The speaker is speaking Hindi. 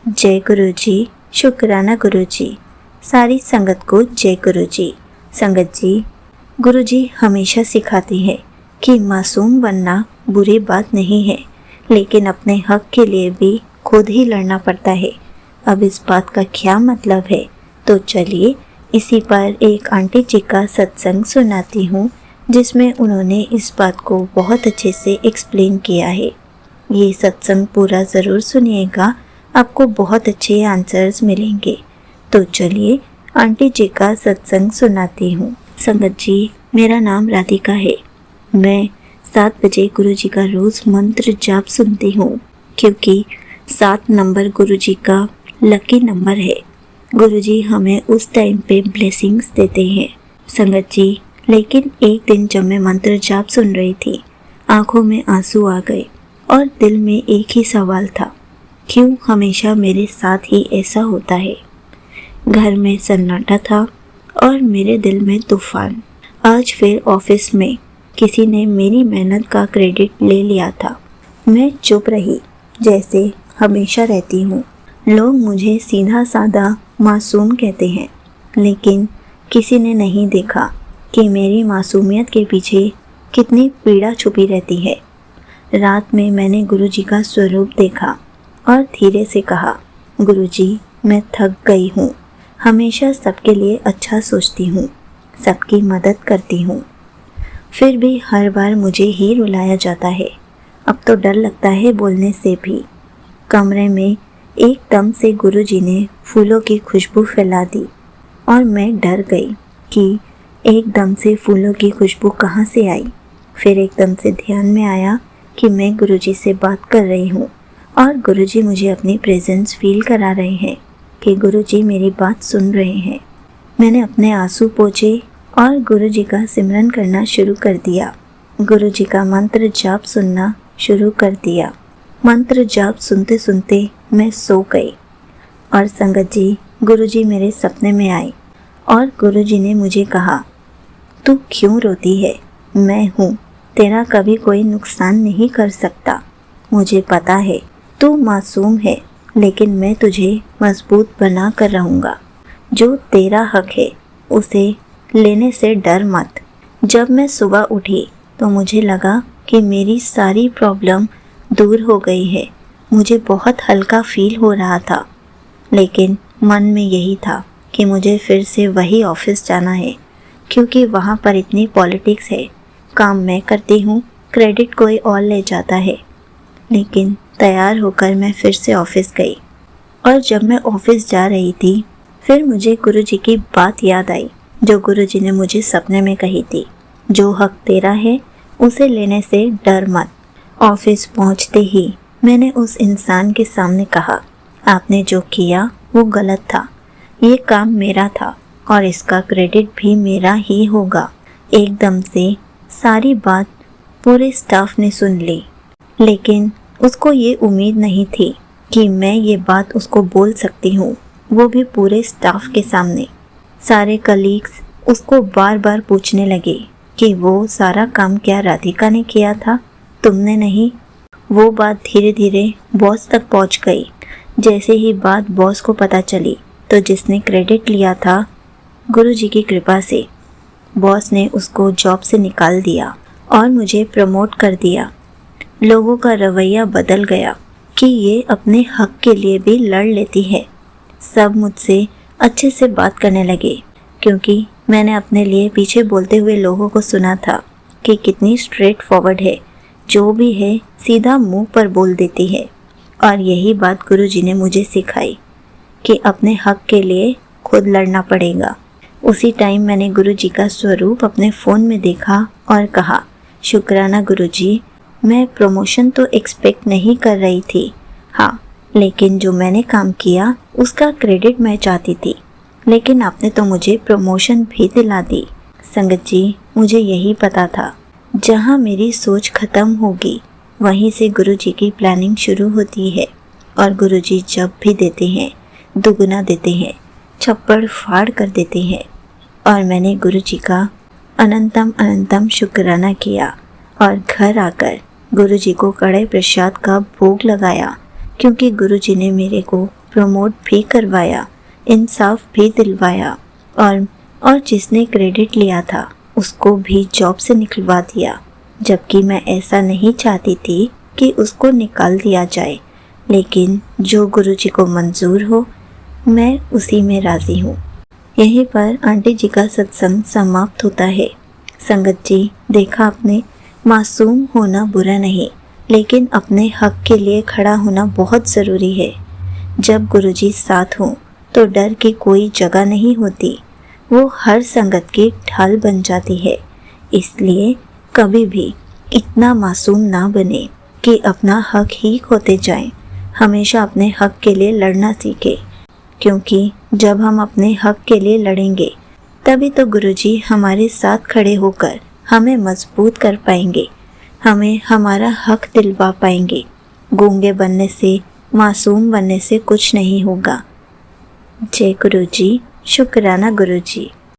जय गुरु जी। शुक्राना गुरु जी। सारी संगत को जय गुरु जी। संगत जी, गुरु जी हमेशा सिखाते हैं कि मासूम बनना बुरी बात नहीं है, लेकिन अपने हक के लिए भी खुद ही लड़ना पड़ता है। अब इस बात का क्या मतलब है, तो चलिए इसी पर एक आंटी जी का सत्संग सुनाती हूँ, जिसमें उन्होंने इस बात को बहुत अच्छे से एक्सप्लेन किया है। ये सत्संग पूरा ज़रूर सुनिएगा, आपको बहुत अच्छे आंसर्स मिलेंगे। तो चलिए आंटी जी का सत्संग सुनाती हूँ। संगत जी, मेरा नाम राधिका है। मैं 7 बजे गुरु जी का रोज़ मंत्र जाप सुनती हूँ, क्योंकि 7 नंबर गुरु जी का लकी नंबर है। गुरु जी हमें उस टाइम पे ब्लेसिंग्स देते हैं। संगत जी, लेकिन एक दिन जब मैं मंत्र जाप सुन रही थी, आंखों में आंसू आ गए और दिल में एक ही सवाल था, क्यों हमेशा मेरे साथ ही ऐसा होता है। घर में सन्नाटा था और मेरे दिल में तूफान। आज फिर ऑफिस में किसी ने मेरी मेहनत का क्रेडिट ले लिया था। मैं चुप रही, जैसे हमेशा रहती हूँ। लोग मुझे सीधा साधा मासूम कहते हैं, लेकिन किसी ने नहीं देखा कि मेरी मासूमियत के पीछे कितनी पीड़ा छुपी रहती है। रात में मैंने गुरु जी का स्वरूप देखा और धीरे से कहा, गुरु जी मैं थक गई हूँ। हमेशा सबके लिए अच्छा सोचती हूँ, सबकी मदद करती हूँ, फिर भी हर बार मुझे ही रुलाया जाता है। अब तो डर लगता है बोलने से भी। कमरे में एकदम से गुरु जी ने फूलों की खुशबू फैला दी और मैं डर गई कि एकदम से फूलों की खुशबू कहाँ से आई। फिर एकदम से ध्यान में आया कि मैं गुरु जी से बात कर रही हूँ और गुरु जी मुझे अपनी प्रेजेंस फील करा रहे हैं कि गुरु जी मेरी बात सुन रहे हैं। मैंने अपने आंसू पोंछे और गुरु जी का सिमरन करना शुरू कर दिया। गुरु जी का मंत्र जाप सुनना शुरू कर दिया। मंत्र जाप सुनते सुनते मैं सो गई। और संगत जी, गुरु जी मेरे सपने में आए और गुरु जी ने मुझे कहा, तू क्यों रोती है? मैं हूँ, तेरा कभी कोई नुकसान नहीं कर सकता। मुझे पता है तू मासूम है, लेकिन मैं तुझे मजबूत बना कर रहूँगा। जो तेरा हक है उसे लेने से डर मत। जब मैं सुबह उठी तो मुझे लगा कि मेरी सारी प्रॉब्लम दूर हो गई है। मुझे बहुत हल्का फील हो रहा था, लेकिन मन में यही था कि मुझे फिर से वही ऑफिस जाना है, क्योंकि वहाँ पर इतनी पॉलिटिक्स है। काम मैं करती हूँ, क्रेडिट कोई और ले जाता है। लेकिन तैयार होकर मैं फिर से ऑफिस गई और जब मैं ऑफिस जा रही थी, फिर मुझे गुरु जी की बात याद आई, जो गुरु जी ने मुझे सपने में कही थी, जो हक तेरा है उसे लेने से डर मत। ऑफिस पहुंचते ही मैंने उस इंसान के सामने कहा, आपने जो किया वो गलत था। ये काम मेरा था और इसका क्रेडिट भी मेरा ही होगा। एकदम से सारी बात पूरे स्टाफ ने सुन ली, लेकिन उसको ये उम्मीद नहीं थी कि मैं ये बात उसको बोल सकती हूँ, वो भी पूरे स्टाफ के सामने। सारे कलीग्स उसको बार बार पूछने लगे कि वो सारा काम क्या राधिका ने किया था, तुमने नहीं। वो बात धीरे धीरे बॉस तक पहुँच गई। जैसे ही बात बॉस को पता चली, तो जिसने क्रेडिट लिया था गुरु जी की कृपा से, बॉस ने उसको जॉब से निकाल दिया और मुझे प्रमोट कर दिया। लोगों का रवैया बदल गया कि ये अपने हक के लिए भी लड़ लेती है। सब मुझसे अच्छे से बात करने लगे, क्योंकि मैंने अपने लिए पीछे बोलते हुए लोगों को सुना था कि कितनी स्ट्रेट फॉरवर्ड है, जो भी है सीधा मुंह पर बोल देती है। और यही बात गुरु जी ने मुझे सिखाई कि अपने हक के लिए खुद लड़ना पड़ेगा। उसी टाइम मैंने गुरु जी का स्वरूप अपने फ़ोन में देखा और कहा, शुक्राना गुरु जी, मैं प्रमोशन तो एक्सपेक्ट नहीं कर रही थी, हाँ, लेकिन जो मैंने काम किया उसका क्रेडिट मैं चाहती थी, लेकिन आपने तो मुझे प्रमोशन भी दिला दी। संगत जी, मुझे यही पता था, जहाँ मेरी सोच ख़त्म होगी वहीं से गुरु जी की प्लानिंग शुरू होती है। और गुरु जी जब भी देते हैं दुगना देते हैं, छप्पड़ फाड़ कर देते हैं। और मैंने गुरु जी का अनंतम अनंतम शुक्राना किया और घर आकर गुरु जी को कड़े प्रसाद का भोग लगाया, क्योंकि गुरुजी ने मेरे को प्रमोट भी करवाया, इंसाफ भी दिलवाया और जिसने क्रेडिट लिया था उसको भी जॉब से निकलवा दिया, जबकि मैं ऐसा नहीं चाहती थी कि उसको निकाल दिया जाए। लेकिन जो गुरुजी को मंजूर हो मैं उसी में राज़ी हूँ। यहीं पर आंटी जी का सत्संग समाप्त होता है। संगत जी, देखा आपने, मासूम होना बुरा नहीं, लेकिन अपने हक के लिए खड़ा होना बहुत ज़रूरी है। जब गुरुजी साथ हों तो डर की कोई जगह नहीं होती, वो हर संगत की ढाल बन जाती है। इसलिए कभी भी इतना मासूम ना बने कि अपना हक ही खोते जाएं। हमेशा अपने हक के लिए लड़ना सीखें, क्योंकि जब हम अपने हक के लिए लड़ेंगे तभी तो गुरुजी हमारे साथ खड़े होकर हमें मजबूत कर पाएंगे, हमें हमारा हक दिलवा पाएंगे। गूंगे बनने से, मासूम बनने से कुछ नहीं होगा। जय गुरुजी। शुक्राना गुरुजी।